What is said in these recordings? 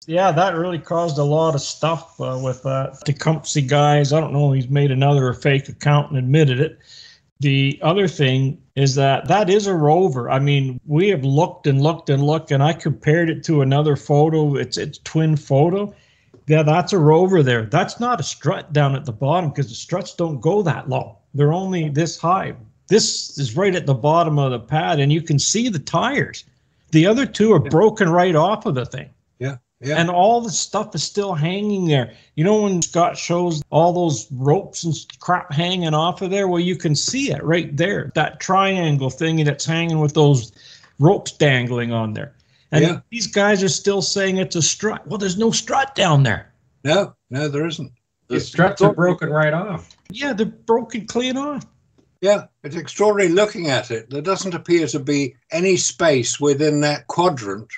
Yeah, that really caused a lot of stuff with Tecumseh guys. I don't know, he's made another fake account and admitted it. The other thing is that is a rover. I mean, we have looked and looked and looked, and I compared it to another photo. It's twin photo. Yeah, that's a rover there. That's not a strut down at the bottom, because the struts don't go that low. They're only this high. This is right at the bottom of the pad, and you can see the tires. The other two are broken right off of the thing. Yeah. Yeah. And all the stuff is still hanging there. You know, when Scott shows all those ropes and crap hanging off of there, well, you can see it right there. That triangle thing that's hanging with those ropes dangling on there. And these guys are still saying it's a strut. Well, there's no strut down there. No, there isn't. The struts are broken right off. Yeah, they're broken clean off. Yeah, it's extraordinary looking at it. There doesn't appear to be any space within that quadrant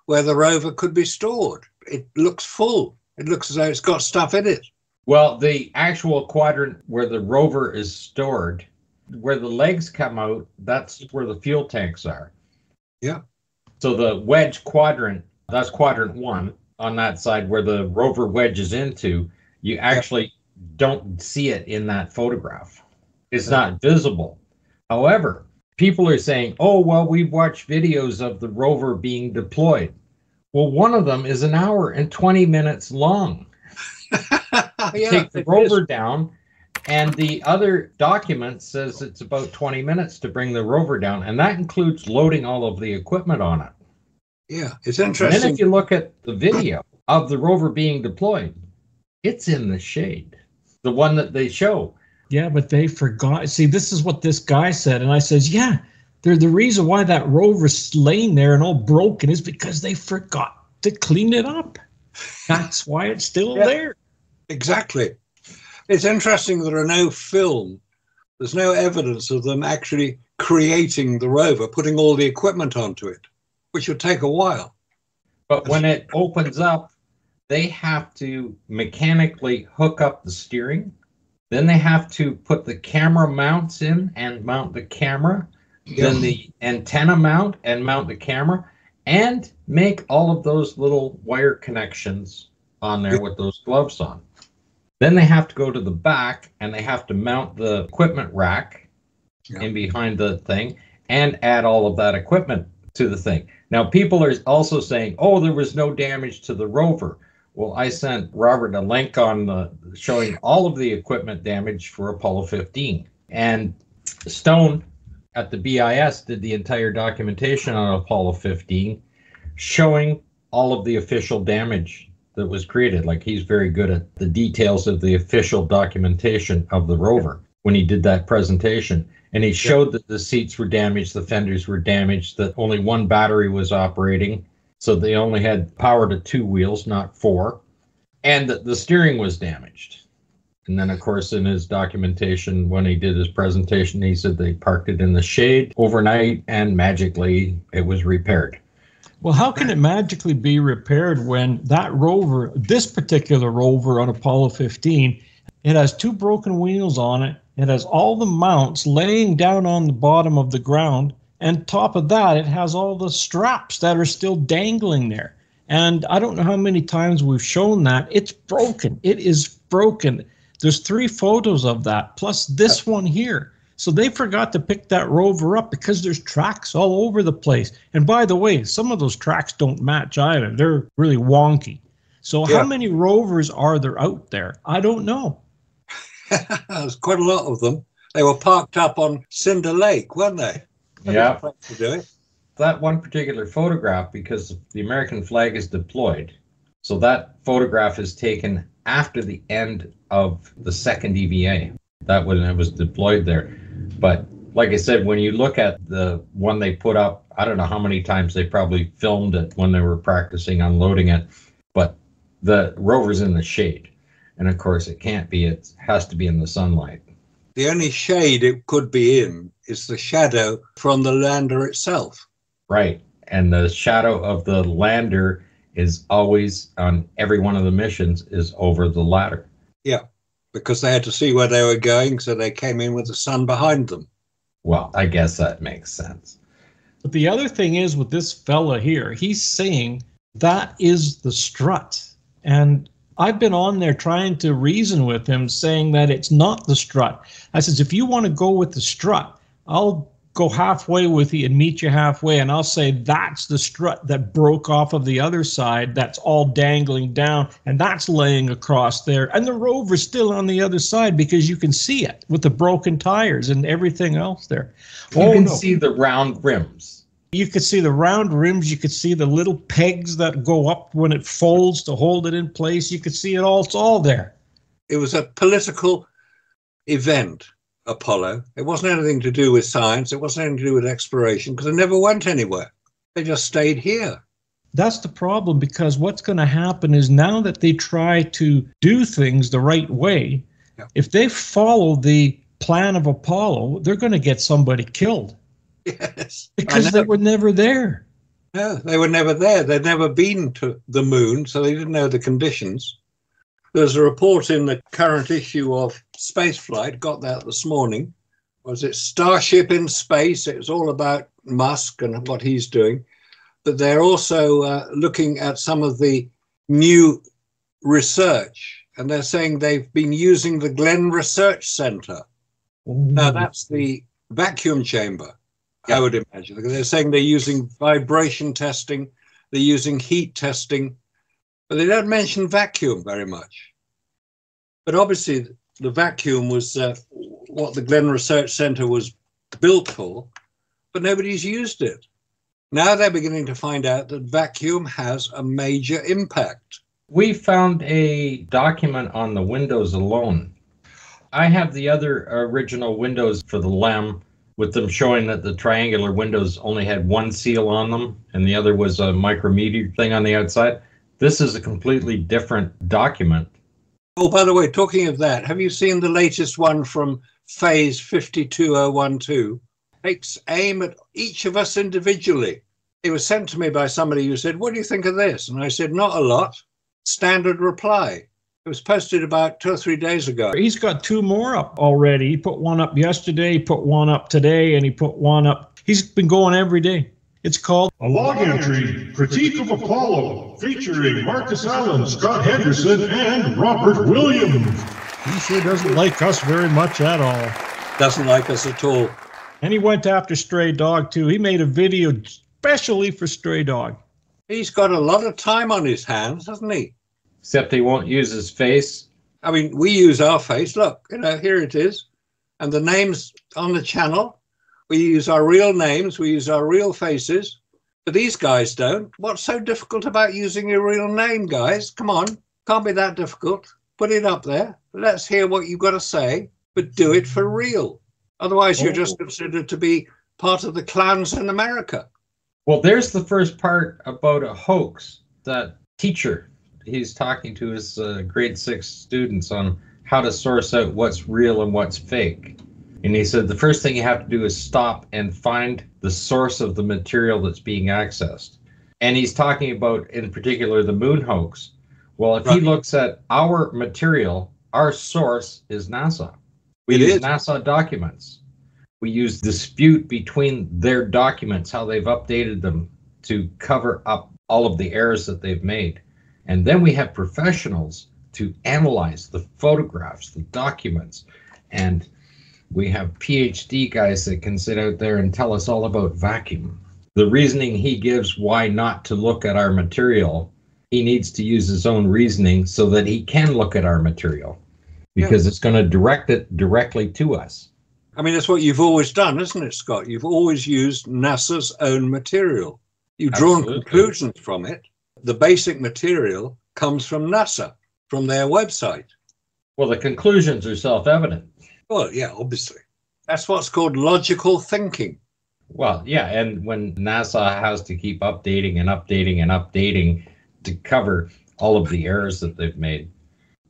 where the rover could be stored. It looks full. It looks as though it's got stuff in it. Well, the actual quadrant where the rover is stored, where the legs come out, that's where the fuel tanks are. Yeah. So the wedge quadrant, that's quadrant 1 on that side where the rover wedges into, you actually don't see it in that photograph. It's not visible. However, people are saying, oh, well, we've watched videos of the rover being deployed. Well, one of them is 1 hour and 20 minutes long. Take the rover down, and the other document says it's about 20 minutes to bring the rover down, and that includes loading all of the equipment on it. Yeah, it's interesting. And then if you look at the video of the rover being deployed, it's in the shade, the one that they show. Yeah, but they forgot. See, this is what this guy said. And I says, yeah, the reason why that rover's laying there and all broken is because they forgot to clean it up. That's why it's still there. Exactly. It's interesting there are no film. There's no evidence of them actually creating the rover, putting all the equipment onto it, which would take a while. But when it opens up, they have to mechanically hook up the steering. Then they have to put the camera mounts in and mount the camera. Then the antenna mount and mount the camera. And make all of those little wire connections on there with those gloves on. Then they have to go to the back and they have to mount the equipment rack in behind the thing and add all of that equipment to the thing. Now, people are also saying, oh, there was no damage to the rover. Well, I sent Robert a link on showing all of the equipment damage for Apollo 15. And Stone at the BIS did the entire documentation on Apollo 15, showing all of the official damage that was created. Like, he's very good at the details of the official documentation of the rover when he did that presentation. And he showed that the seats were damaged, the fenders were damaged, that only one battery was operating. So they only had power to 2 wheels, not 4, and that the steering was damaged. And then, of course, in his documentation, when he did his presentation, he said they parked it in the shade overnight and magically it was repaired. Well, how can it magically be repaired when that rover, this particular rover on Apollo 15, it has 2 broken wheels on it. It has all the mounts laying down on the bottom of the ground. And top of that, it has all the straps that are still dangling there. And I don't know how many times we've shown that. It's broken. It is broken. There's 3 photos of that, plus this one here. So they forgot to pick that rover up because there's tracks all over the place. And by the way, some of those tracks don't match either. They're really wonky. So how many rovers are there out there? I don't know. There's quite a lot of them. They were parked up on Cinder Lake, weren't they? Yeah. To do it. That one particular photograph, because the American flag is deployed, so that photograph is taken after the end of the second EVA. That when it was deployed there. But like I said, when you look at the one they put up, I don't know how many times they probably filmed it when they were practicing unloading it, but the rover's in the shade. And of course it can't be, it has to be in the sunlight. The only shade it could be in is the shadow from the lander itself. Right. And the shadow of the lander is always, on every one of the missions, is over the ladder. Yeah, because they had to see where they were going, so they came in with the sun behind them. Well, I guess that makes sense. But the other thing is with this fella here, he's saying That is the strut. And I've been on there trying to reason with him, saying that it's not the strut. I says, if you want to go with the strut, I'll go halfway with you and meet you halfway, and I'll say that's the strut that broke off of the other side, that's all dangling down, and that's laying across there. And the Rover's still on the other side because you can see it with the broken tires and everything else there. You can see the round rims. You could see the round rims. You could see the little pegs that go up when it folds to hold it in place. You could see it all. It's all there. It was a political event, Apollo. It wasn't anything to do with science. It wasn't anything to do with exploration, because it never went anywhere. They just stayed here. That's the problem, because what's going to happen is now that they try to do things the right way, if they follow the plan of Apollo, they're going to get somebody killed. Yes. Because they were never there. No, they were never there. They'd never been to the moon, so they didn't know the conditions. There's a report in the current issue of Spaceflight, got that this morning. Was it Starship in Space? It was all about Musk and what he's doing. But they're also looking at some of the new research, and they're saying they've been using the Glenn Research Center. Now, that's the vacuum chamber, I would imagine. They're saying they're using vibration testing, they're using heat testing, but they don't mention vacuum very much. But obviously, the vacuum was what the Glenn Research Center was built for, but nobody's used it. Now they're beginning to find out that vacuum has a major impact. We found a document on the windows alone. I have the other original windows for the LEM, with them showing that the triangular windows only had one seal on them and the other was a micrometer thing on the outside. This is a completely different document. Oh, by the way, talking of that, have you seen the latest one from Phase 52012? Takes aim at each of us individually. It was sent to me by somebody who said, what do you think of this? And I said, not a lot. Standard reply. It was posted about 2 or 3 days ago. He's got 2 more up already. He put one up yesterday, he put one up today, and he put one up. He's been going every day. It's called A Log Entry, Critique of Apollo, featuring Marcus Allen, Scott Henderson, and Robert Williams. He sure doesn't like us very much at all. Doesn't like us at all. And he went after Stray Dog, too. He made a video especially for Stray Dog. He's got a lot of time on his hands, hasn't he? Except he won't use his face. I mean, we use our face. Look, here it is. And the names on the channel, we use our real names, we use our real faces. But these guys don't. What's so difficult about using your real name, guys? Come on, can't be that difficult. Put it up there. Let's hear what you've got to say, but do it for real. Otherwise, you're just considered to be part of the clowns in America. Well, there's the first part about a hoax. That teacher, he's talking to his grade 6 students on how to source out what's real and what's fake. And he said the first thing you have to do is stop and find the source of the material that's being accessed. And he's talking about, in particular, the moon hoax. Well, if he looks at our material, our source is NASA. We use NASA documents. We use dispute between their documents, how they've updated them to cover up all of the errors that they've made. And then we have professionals to analyze the photographs, the documents, and we have PhD guys that can sit out there and tell us all about vacuum. The reasoning he gives why not to look at our material, he needs to use his own reasoning so that he can look at our material, because it's going to direct it directly to us. I mean, that's what you've always done, isn't it, Scott? You've always used NASA's own material. You've drawn conclusions from it. The basic material comes from NASA, from their website. Well, the conclusions are self-evident. Well, yeah, obviously. That's what's called logical thinking. Well, yeah, and when NASA has to keep updating and updating and updating to cover all of the errors that they've made.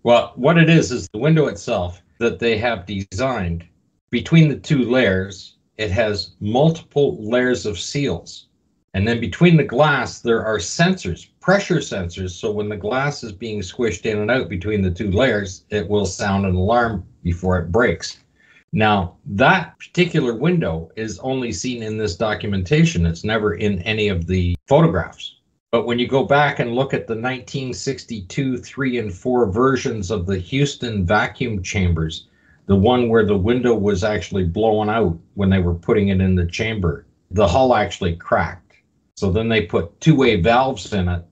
Well, what it is the window itself that they have designed, between the 2 layers, it has multiple layers of seals. And then between the glass, there are sensors, pressure sensors. So when the glass is being squished in and out between the 2 layers, it will sound an alarm before it breaks. Now, that particular window is only seen in this documentation. It's never in any of the photographs. But when you go back and look at the 1962 3 and 4 versions of the Houston vacuum chambers, the one where the window was actually blown out when they were putting it in the chamber, the hull actually cracked. So then they put two-way valves in it,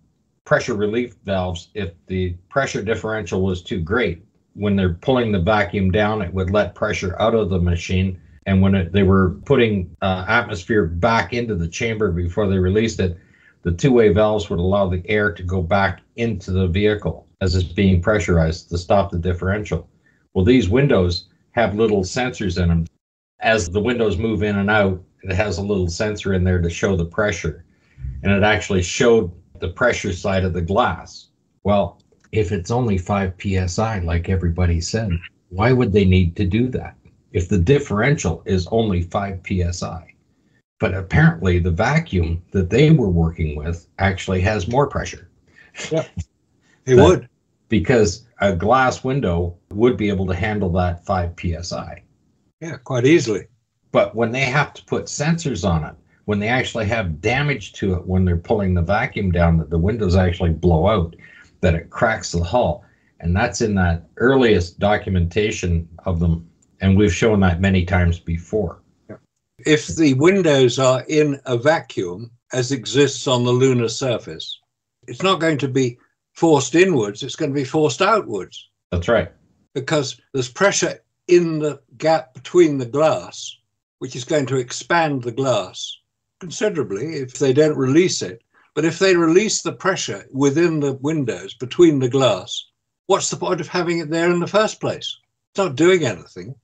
pressure relief valves. If the pressure differential was too great, when they're pulling the vacuum down, it would let pressure out of the machine. And when they were putting atmosphere back into the chamber before they released it, the two-way valves would allow the air to go back into the vehicle as it's being pressurized to stop the differential. Well, these windows have little sensors in them. As the windows move in and out, it has a little sensor in there to show the pressure. And it actually showed the pressure side of the glass. Well, if it's only 5 psi, like everybody said, why would they need to do that if the differential is only 5 psi? But apparently the vacuum that they were working with actually has more pressure. Yeah, it would. Because a glass window would be able to handle that 5 psi. Yeah, quite easily. But when they have to put sensors on it, when they actually have damage to it, when they're pulling the vacuum down, that the windows actually blow out, that it cracks the hull. And that's in that earliest documentation of them. And we've shown that many times before. If the windows are in a vacuum, as exists on the lunar surface, it's not going to be forced inwards, it's going to be forced outwards. That's right. Because there's pressure in the gap between the glass, which is going to expand the glass considerably if they don't release it. But if they release the pressure within the windows, between the glass, what's the point of having it there in the first place? It's not doing anything.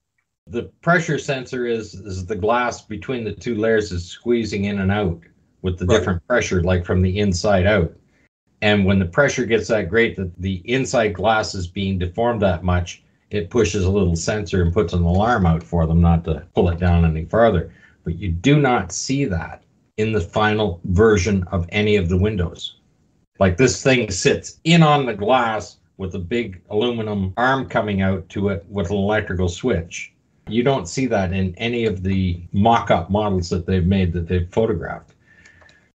The pressure sensor is the glass between the two layers is squeezing in and out with the different pressure, like from the inside out. And when the pressure gets that great that the inside glass is being deformed that much, it pushes a little sensor and puts an alarm out for them not to pull it down any farther. But you do not see that in the final version of any of the windows. Like this thing sits in on the glass with a big aluminum arm coming out to it with an electrical switch. You don't see that in any of the mock-up models that they've made, that they've photographed.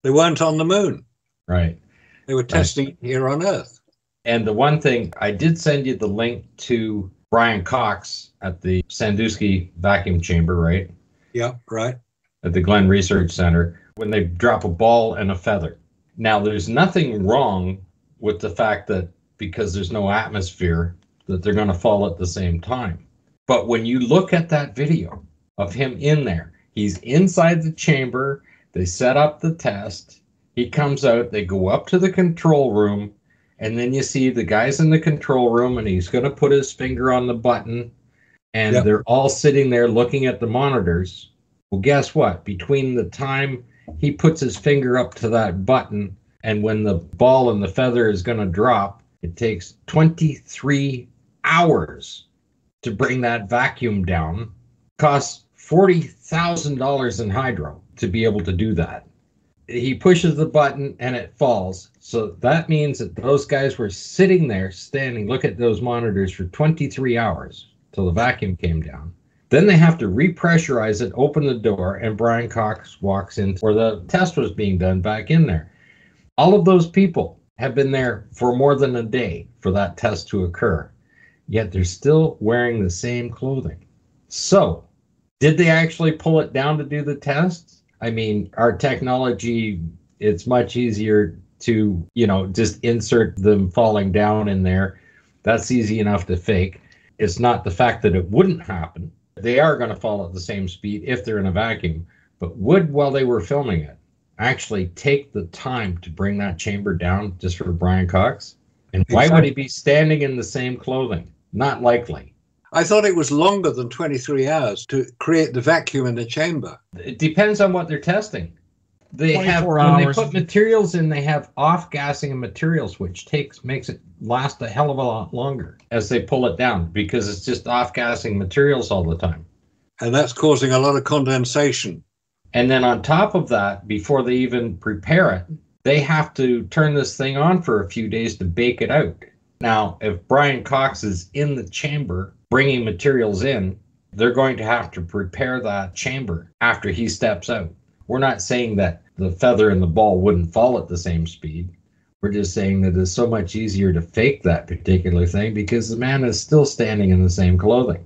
They weren't on the moon. Right. They were testing it here on Earth. And the one thing, I did send you the link to Brian Cox at the Sandusky vacuum chamber, right? Yeah, right. At the Glenn Research Center, when they drop a ball and a feather. Now, there's nothing wrong with the fact that because there's no atmosphere, that they're going to fall at the same time. But when you look at that video of him in there, he's inside the chamber, they set up the test, he comes out, they go up to the control room, and then you see the guys in the control room, and he's going to put his finger on the button, and they're all sitting there looking at the monitors. Well, guess what? Between the time he puts his finger up to that button and when the ball and the feather is going to drop, it takes 23 hours to bring that vacuum down. Costs $40,000 in hydro to be able to do that. He pushes the button and it falls. So that means that those guys were sitting there, standing, look at those monitors for 23 hours till the vacuum came down. Then they have to repressurize it, open the door, and Brian Cox walks in where the test was being done back in there. All of those people have been there for more than a day for that test to occur, yet they're still wearing the same clothing. So, did they actually pull it down to do the test? I mean, our technology, it's much easier to, just insert them falling down in there. That's easy enough to fake. It's not the fact that it wouldn't happen. They are going to fall at the same speed if they're in a vacuum. But would, while they were filming it, actually take the time to bring that chamber down just for Brian Cox? And why would he be standing in the same clothing? Not likely. I thought it was longer than 23 hours to create the vacuum in the chamber. It depends on what they're testing. They have, when hours. they put materials in, they have off-gassing of materials, which makes it last a hell of a lot longer as they pull it down, because it's just off-gassing materials all the time. And that's causing a lot of condensation. And then on top of that, before they even prepare it, they have to turn this thing on for a few days to bake it out. Now, if Brian Cox is in the chamber bringing materials in, they're going to have to prepare that chamber after he steps out. We're not saying that the feather in the ball wouldn't fall at the same speed. We're just saying that it's so much easier to fake that particular thing because the man is still standing in the same clothing.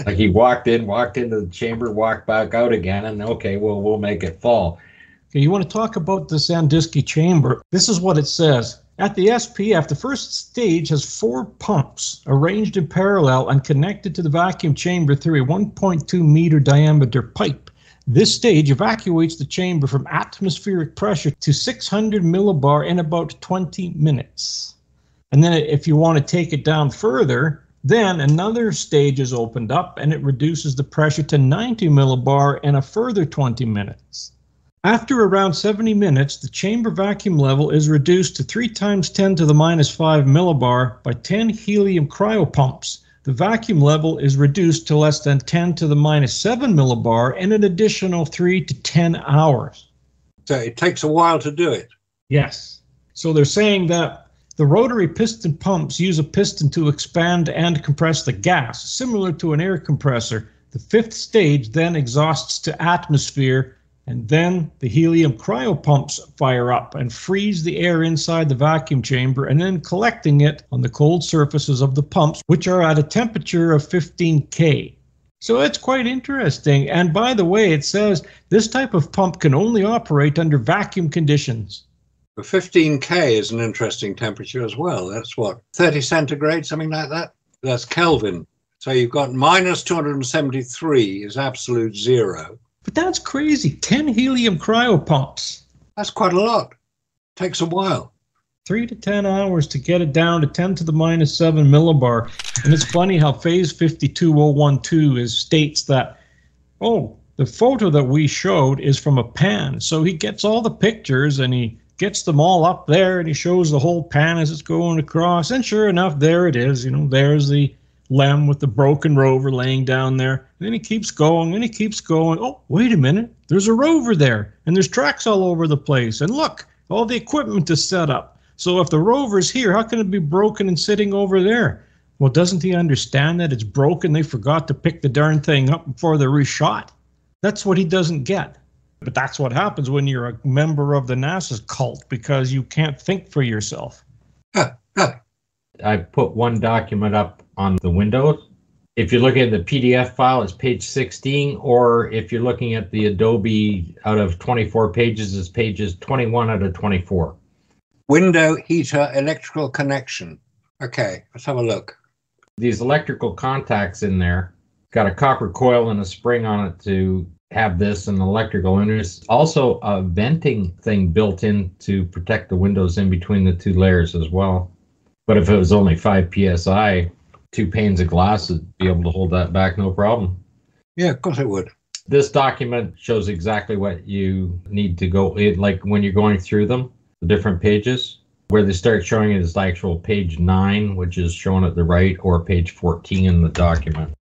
Like he walked into the chamber, walked back out again, and okay, well, we'll make it fall. Okay, you want to talk about the Sandusky chamber? This is what it says. At the SPF, the first stage has 4 pumps arranged in parallel and connected to the vacuum chamber through a 1.2 meter diameter pipe. This stage evacuates the chamber from atmospheric pressure to 600 millibar in about 20 minutes. And then if you want to take it down further, then another stage is opened up and it reduces the pressure to 90 millibar in a further 20 minutes. After around 70 minutes, the chamber vacuum level is reduced to 3 times 10 to the minus 5 millibar by 10 helium cryopumps. The vacuum level is reduced to less than 10 to the minus 7 millibar in an additional 3 to 10 hours. So it takes a while to do it. Yes. So they're saying that the rotary piston pumps use a piston to expand and compress the gas, similar to an air compressor. The 5th stage then exhausts to atmosphere, and then the helium cryopumps fire up and freeze the air inside the vacuum chamber and then collecting it on the cold surfaces of the pumps, which are at a temperature of 15 K. So it's quite interesting. And by the way, it says this type of pump can only operate under vacuum conditions. But 15 K is an interesting temperature as well. That's what, 30 centigrade, something like that? That's Kelvin. So you've got minus 273 is absolute zero. But that's crazy. 10 helium cryopumps. That's quite a lot. Takes a while. 3 to 10 hours to get it down to 10 to the minus 7 millibar. And it's funny how phase 52012 states that, oh, the photo that we showed is from a pan. So he gets all the pictures and he gets them all up there and he shows the whole pan as it's going across. And sure enough, there it is. You know, there's the LEM with the broken rover laying down there. And then he keeps going and he keeps going. Oh, wait a minute. There's a rover there and there's tracks all over the place. And look, all the equipment is set up. So if the rover's here, how can it be broken and sitting over there? Well, doesn't he understand that it's broken? They forgot to pick the darn thing up before they reshot. That's what he doesn't get. But that's what happens when you're a member of the NASA cult, because you can't think for yourself. I put one document up on the Windows. If you're looking at the PDF file, it's page 16, or if you're looking at the Adobe out of 24 pages, it's pages 21 out of 24. Window heater electrical connection. Okay, let's have a look. These electrical contacts in there, got a copper coil and a spring on it to have this and electrical, and there's also a venting thing built in to protect the windows in between the 2 layers as well. But if it was only 5 psi, 2 panes of glass would be able to hold that back no problem. Yeah, of course it would. This document shows exactly what you need to go in, like when you're going through them, the different pages. Where they start showing it is the actual page 9, which is shown at the right, or page 14 in the document.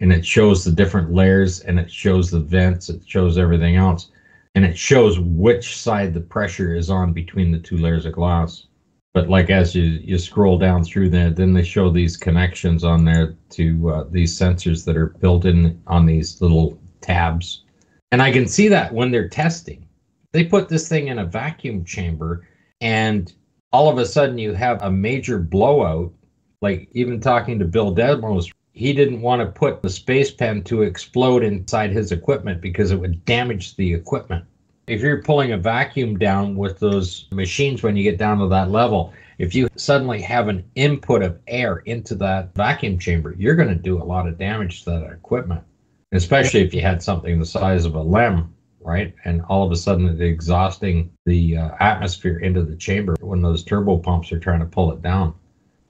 And it shows the different layers, and it shows the vents, it shows everything else. And it shows which side the pressure is on between the 2 layers of glass. But like as you scroll down through there, then they show these connections on there to these sensors that are built in on these little tabs. And I can see that when they're testing. They put this thing in a vacuum chamber, and all of a sudden you have a major blowout. Like even talking to Bill Demos, he didn't want to put the space pen to explode inside his equipment because it would damage the equipment. If you're pulling a vacuum down with those machines when you get down to that level, if you suddenly have an input of air into that vacuum chamber, you're going to do a lot of damage to that equipment, especially if you had something the size of a LEM, right? And all of a sudden it's exhausting the atmosphere into the chamber when those turbo pumps are trying to pull it down,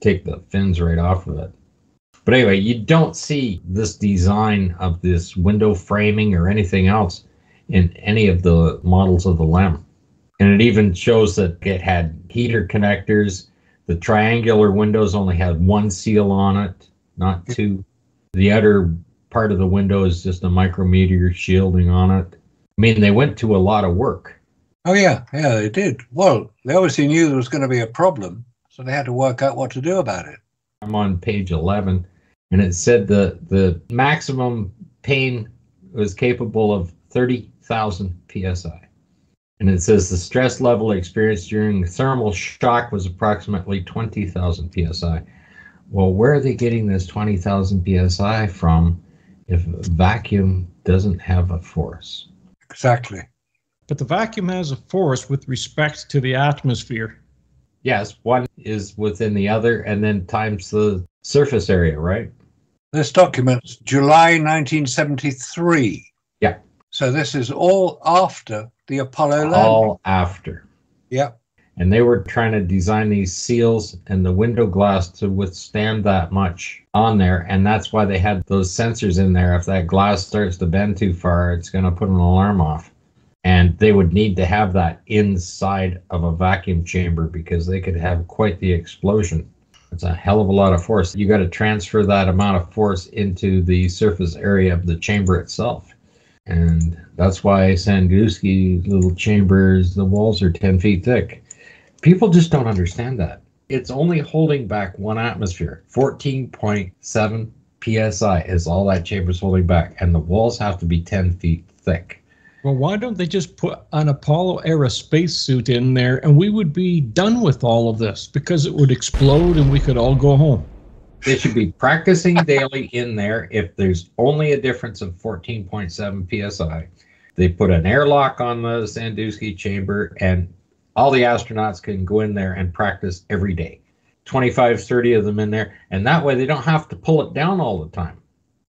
take the fins right off of it. But anyway, you don't see this design of this window framing or anything else in any of the models of the LEM. And it even shows that it had heater connectors. The triangular windows only had 1 seal on it, not 2. The outer part of the window is just a micrometeor shielding on it. I mean, they went to a lot of work. Oh, yeah, they did. Well, they obviously knew there was going to be a problem, so they had to work out what to do about it. I'm on page 11, and it said the maximum pane was capable of 30,000 psi. And it says the stress level experienced during thermal shock was approximately 20,000 psi. Well, where are they getting this 20,000 psi from if vacuum doesn't have a force? Exactly. But the vacuum has a force with respect to the atmosphere. Yes, one is within the other and then times the surface area, right? This document's July 1973. Yeah. So this is all after the Apollo landing. All after. Yeah. And they were trying to design these seals and the window glass to withstand that much on there. And that's why they had those sensors in there. If that glass starts to bend too far, it's going to put an alarm off. And they would need to have that inside of a vacuum chamber because they could have quite the explosion. It's a hell of a lot of force. You got to transfer that amount of force into the surface area of the chamber itself. And that's why Sandusky little chambers, the walls are 10 feet thick. People just don't understand that. It's only holding back one atmosphere. 14.7 psi is all that chamber's holding back. And the walls have to be 10 feet thick. Well, why don't they just put an Apollo-era spacesuit in there and we would be done with all of this because it would explode and we could all go home? They should be practicing daily in there if there's only a difference of 14.7 psi. They put an airlock on the Sandusky chamber and all the astronauts can go in there and practice every day. 25, 30 of them in there. And that way they don't have to pull it down all the time.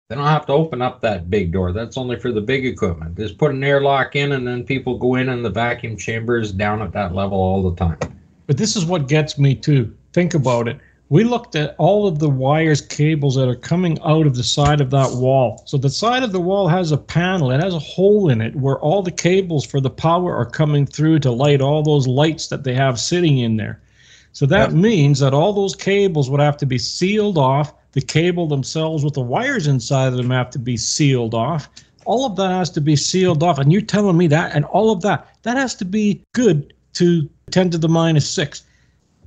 They don't have to open up that big door. That's only for the big equipment. Just put an airlock in and then people go in and the vacuum chamber is down at that level all the time. But this is what gets me too. Think about it. We looked at all of the wires, cables that are coming out of the side of that wall. So the side of the wall has a panel. It has a hole in it where all the cables for the power are coming through to light all those lights that they have sitting in there. So that means that all those cables would have to be sealed off. The cable themselves with the wires inside of them have to be sealed off. All of that has to be sealed off. And you're telling me that, and all of that has to be good to 10 to the minus 6.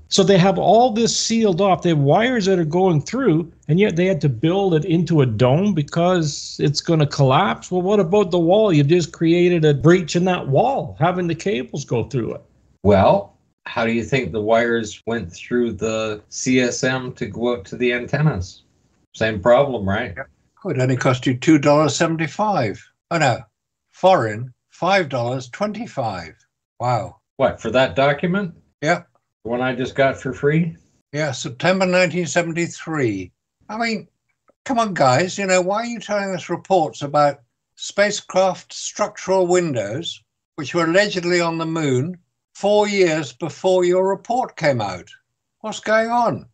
So they have all this sealed off. They have wires that are going through, and yet they had to build it into a dome because it's going to collapse. Well, what about the wall? You've just created a breach in that wall, having the cables go through it. Well, how do you think the wires went through the CSM to go out to the antennas? Same problem, right? Oh, it only cost you $2.75. Oh, no. Foreign, $5.25. Wow. What, for that document? Yeah. The one I just got for free? Yeah, September 1973. I mean, come on, guys. You know, why are you telling us reports about spacecraft structural windows, which were allegedly on the moon, 4 years before your report came out? What's going on?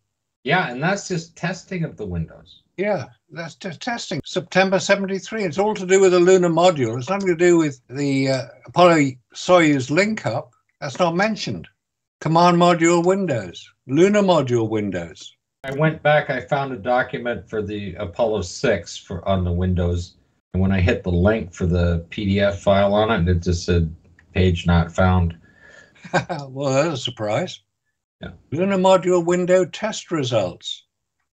Yeah, and that's just testing of the windows. Yeah, that's just testing. September 73. It's all to do with the lunar module. It's nothing to do with the Apollo-Soyuz link-up. That's not mentioned. Command module windows, lunar module windows. I went back, I found a document for the Apollo 6 on the windows. And when I hit the link for the PDF file on it, it just said page not found. Well, that's a surprise. Yeah. Lunar module window test results.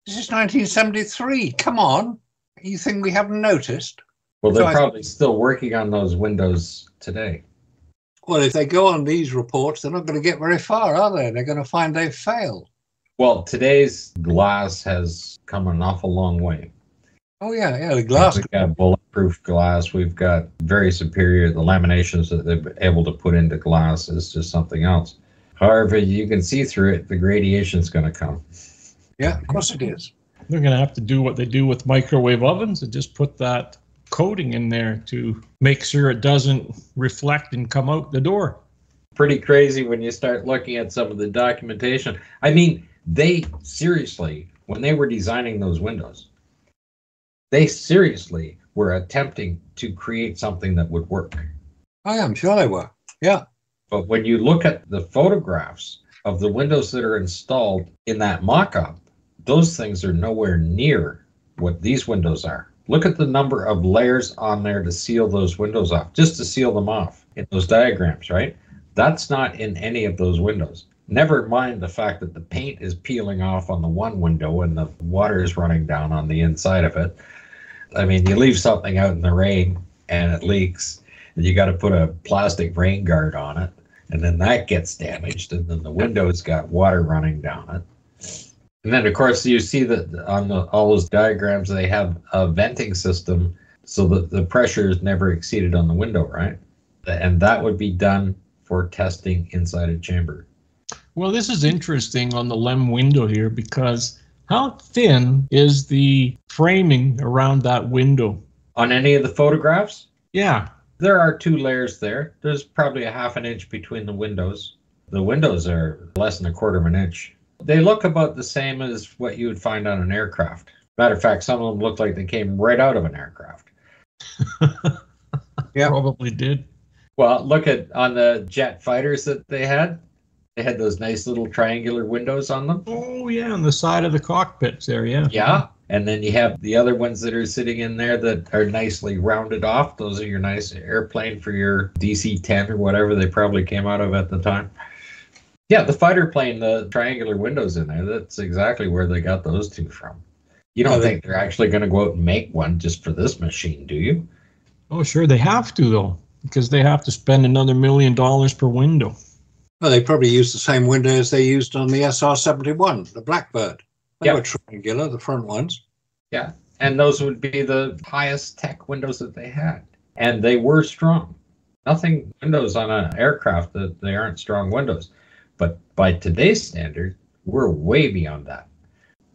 This is 1973. Come on. You think we haven't noticed? Well, they're probably still working on those windows today. Well, if they go on these reports, they're not going to get very far, are they? They're going to find they've failed. Well, today's glass has come an awful long way. Oh, yeah, the glass. We've got bulletproof glass. We've got very superior, the laminations that they've been able to put into glass is just something else. However, you can see through it, the gradiation's going to come. Yeah, of course it is. They're going to have to do what they do with microwave ovens and just put that coating in there to make sure it doesn't reflect and come out the door. Pretty crazy when you start looking at some of the documentation. I mean, they seriously, when they were designing those windows, they seriously were attempting to create something that would work. I am sure they were. Yeah. But when you look at the photographs of the windows that are installed in that mock-up, those things are nowhere near what these windows are. Look at the number of layers on there to seal those windows off, just to seal them off in those diagrams, right? That's not in any of those windows. Never mind the fact that the paint is peeling off on the one window and the water is running down on the inside of it. I mean, you leave something out in the rain and it leaks. and you got to put a plastic rain guard on it, and then that gets damaged, and then the window's got water running down it. And then, of course, you see that on all those diagrams, they have a venting system so that the pressure is never exceeded on the window, right? And that would be done for testing inside a chamber. Well, this is interesting on the LEM window here, because how thin is the framing around that window? On any of the photographs? Yeah. There are 2 layers there. There's probably a half an inch between the windows. The windows are less than a quarter of an inch. They look about the same as what you would find on an aircraft. Matter of fact, some of them look like they came right out of an aircraft. Yeah, probably did. Well, look at on the jet fighters that they had. They had those nice little triangular windows on them. Oh, yeah, on the side of the cockpits there, yeah. Yeah, and then you have the other ones that are sitting in there that are nicely rounded off. Those are your nice airplane for your DC-10 or whatever they probably came out of at the time. Yeah, the fighter plane, the triangular windows in there, that's exactly where they got those 2 from. You don't think they're actually going to go out and make one just for this machine, do you? Oh, sure, they have to, though, because they have to spend another $1 million per window. Well, they probably used the same windows they used on the SR-71, the Blackbird. They were triangular, the front ones. Yeah, and those would be the highest tech windows that they had. And they were strong. Nothing windows on an aircraft that they aren't strong windows. But by today's standard, we're way beyond that.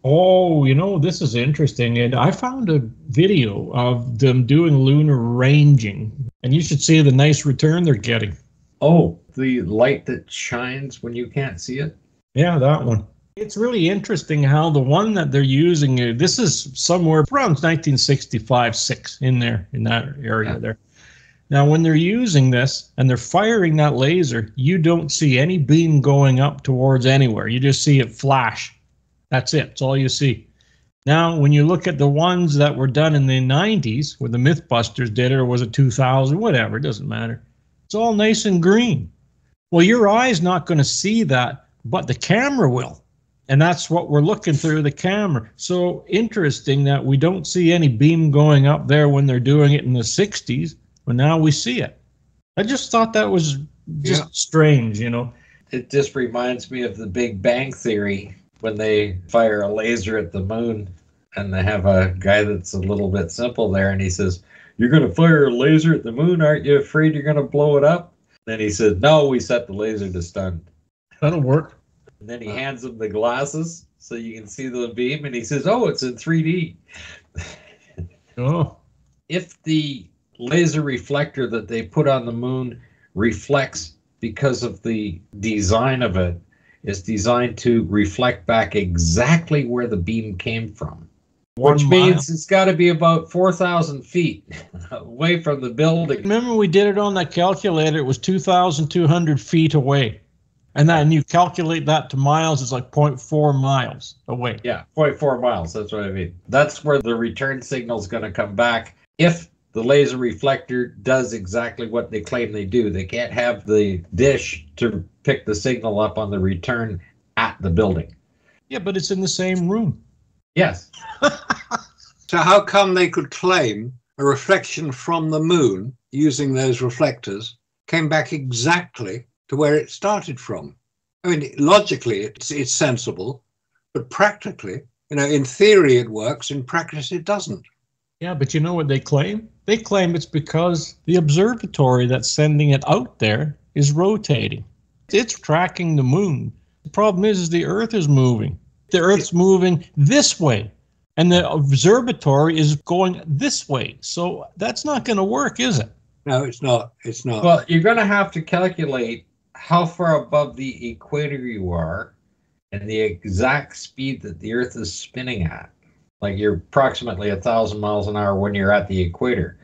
Oh, you know, this is interesting. And I found a video of them doing lunar ranging. And you should see the nice return they're getting. Oh, the light that shines when you can't see it? Yeah, that one. It's really interesting how the one that they're using, this is somewhere around 1965-6 in there, in that area there. Now, when they're using this and they're firing that laser, you don't see any beam going up towards anywhere. You just see it flash. That's it. That's all you see. Now, when you look at the ones that were done in the 90s, where the Mythbusters did it, or was it 2000, whatever, it doesn't matter. It's all nice and green. Well, your eye's not going to see that, but the camera will. And that's what we're looking through the camera. So interesting that we don't see any beam going up there when they're doing it in the 60s, but now we see it. I just thought that was just strange, you know. It just reminds me of the Big Bang Theory when they fire a laser at the moon and they have a guy that's a little bit simple there and he says, "You're going to fire a laser at the moon? Aren't you afraid you're going to blow it up?" Then he said, "No, we set the laser to stun." That'll work. And then he hands him the glasses so you can see the beam, and he says, "Oh, it's in 3D." Oh. If the laser reflector that they put on the moon reflects because of the design of it, it's designed to reflect back exactly where the beam came from. Which means it's got to be about 4,000 feet away from the building. Remember we did it on that calculator. It was 2,200 feet away. And then you calculate that to miles, it's like 0.4 miles away. Yeah, 0.4 miles. That's what I mean. That's where the return signal is going to come back if the laser reflector does exactly what they claim they do. They can't have the dish to pick the signal up on the return at the building. Yeah, but it's in the same room. Yes. So how come they could claim a reflection from the moon using those reflectors came back exactly to where it started from? I mean, logically, it's sensible, but practically, you know, in theory it works, in practice it doesn't. Yeah, but you know what they claim? They claim it's because the observatory that's sending it out there is rotating. It's tracking the moon. The problem is the Earth is moving. The Earth's moving this way, and the observatory is going this way. So that's not going to work, is it? No, it's not. It's not. Well, you're going to have to calculate how far above the equator you are and the exact speed that the Earth is spinning at. Like you're approximately 1,000 miles an hour when you're at the equator.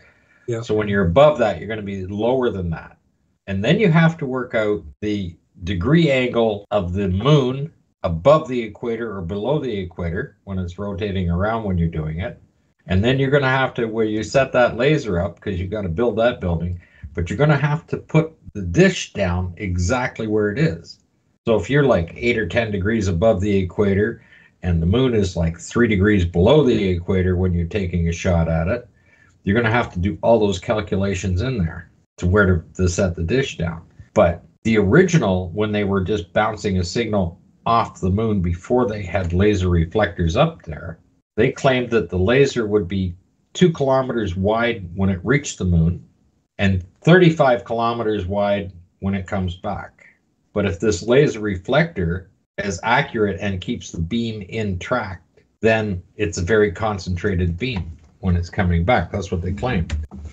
Yeah. So when you're above that, you're going to be lower than that. And then you have to work out the degree angle of the moon above the equator or below the equator when it's rotating around when you're doing it. And then you're going to have to, where you set that laser up, because you've got to build that building, but you're going to have to put the dish down exactly where it is. So if you're like 8 or 10 degrees above the equator and the moon is like 3 degrees below the equator when you're taking a shot at it, you're going to have to do all those calculations in there. to where to set the dish down. But the original, when they were just bouncing a signal off the moon before they had laser reflectors up there, they claimed that the laser would be 2 kilometers wide when it reached the moon and 35 kilometers wide when it comes back. But if this laser reflector is accurate and keeps the beam in track, then it's a very concentrated beam when it's coming back. That's what they claim.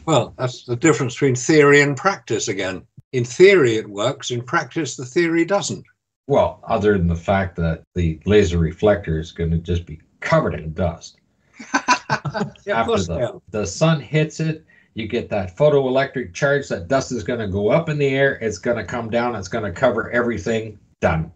Well, that's the difference between theory and practice again. In theory it works, in practice the theory doesn't. Well, other than the fact that the laser reflector is going to just be covered in dust. Yeah, After the sun hits it, you get that photoelectric charge, that dust is going to go up in the air, it's going to come down, it's going to cover everything. Done.